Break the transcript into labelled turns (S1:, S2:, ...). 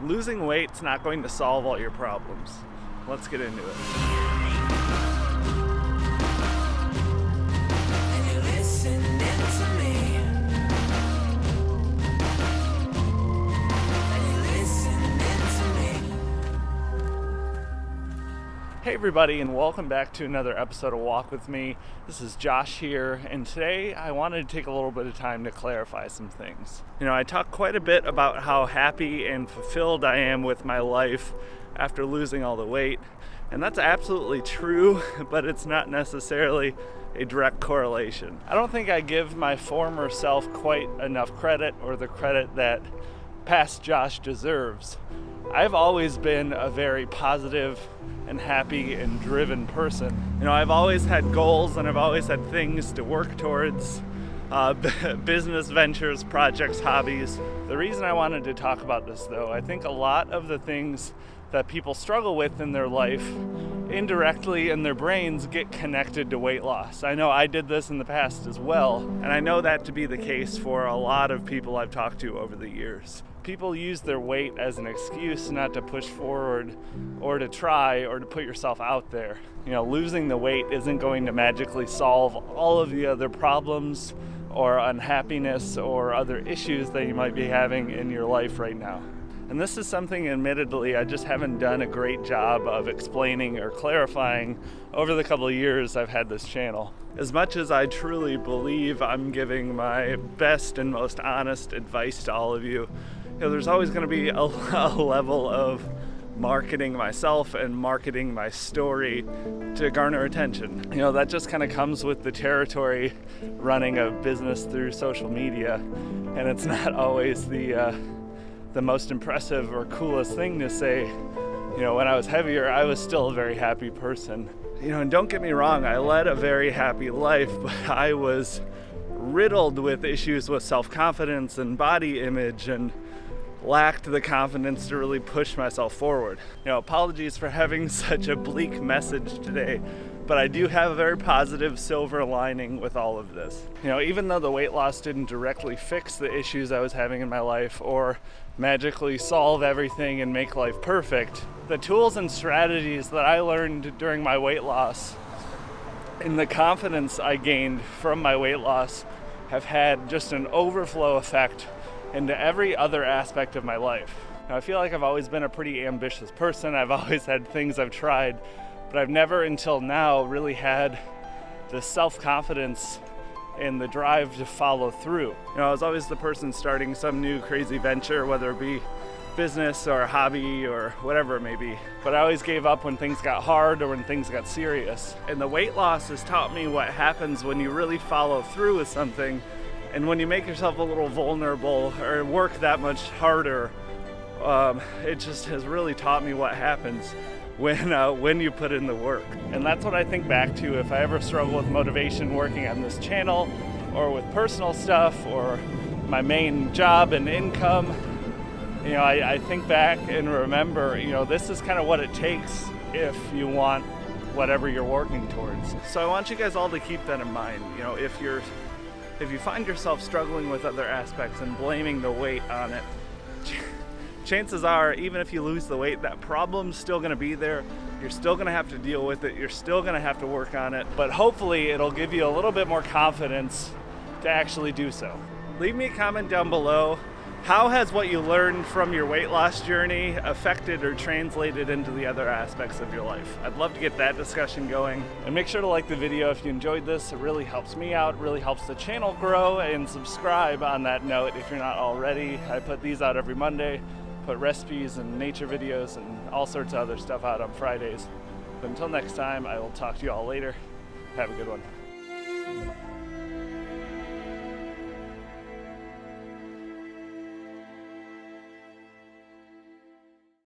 S1: Losing weight's not going to solve all your problems. Let's get into it. Hey everybody, and welcome back to another episode of Walk With Me. This is Josh here, and today I wanted to take a little bit of time to clarify some things. I talk quite a bit about how happy and fulfilled I am with my life after losing all the weight, and that's absolutely true, but it's not necessarily a direct correlation. I don't think I give my former self quite enough credit, or the credit that past Josh deserves. I've always been a very positive and happy and driven person. I've always had goals and I've always had things to work towards, business ventures, projects, hobbies. The reason I wanted to talk about this though, I think a lot of the things that people struggle with in their life indirectly in their brains get connected to weight loss. I know I did this in the past as well, and I know that to be the case for a lot of people I've talked to over the years. People use their weight as an excuse not to push forward or to try or to put yourself out there. Losing the weight isn't going to magically solve all of the other problems or unhappiness or other issues that you might be having in your life right now. And this is something, admittedly, I just haven't done a great job of explaining or clarifying over the couple of years I've had this channel. As much as I truly believe I'm giving my best and most honest advice to all of you, there's always going to be a level of marketing myself and marketing my story to garner attention. That just kind of comes with the territory running a business through social media, and it's not always the most impressive or coolest thing to say. When I was heavier, I was still a very happy person. And don't get me wrong, I led a very happy life, but I was riddled with issues with self-confidence and body image, and lacked the confidence to really push myself forward. Apologies for having such a bleak message today, but I do have a very positive silver lining with all of this. Even though the weight loss didn't directly fix the issues I was having in my life or magically solve everything and make life perfect, the tools and strategies that I learned during my weight loss and the confidence I gained from my weight loss have had just an overflow effect into every other aspect of my life. I feel like I've always been a pretty ambitious person. I've always had things I've tried, but I've never until now really had the self-confidence and the drive to follow through. I was always the person starting some new crazy venture, whether it be business or a hobby or whatever it may be. But I always gave up when things got hard or when things got serious. And the weight loss has taught me what happens when you really follow through with something, and when you make yourself a little vulnerable or work that much harder. It just has really taught me what happens when you put in the work. And that's what I think back to if I ever struggle with motivation working on this channel or with personal stuff or my main job and income. I think back and remember, this is kind of what it takes if you want whatever you're working towards. So I want you guys all to keep that in mind. If you find yourself struggling with other aspects and blaming the weight on it, chances are, even if you lose the weight, that problem's still going to be there. You're still going to have to deal with it. You're still going to have to work on it. But hopefully it'll give you a little bit more confidence to actually do so. Leave me a comment down below. How has what you learned from your weight loss journey affected or translated into the other aspects of your life? I'd love to get that discussion going. And make sure to like the video if you enjoyed this. It really helps me out, really helps the channel grow, and subscribe on that note if you're not already. I put these out every Monday, put recipes and nature videos and all sorts of other stuff out on Fridays. But until next time, I will talk to you all later. Have a good one.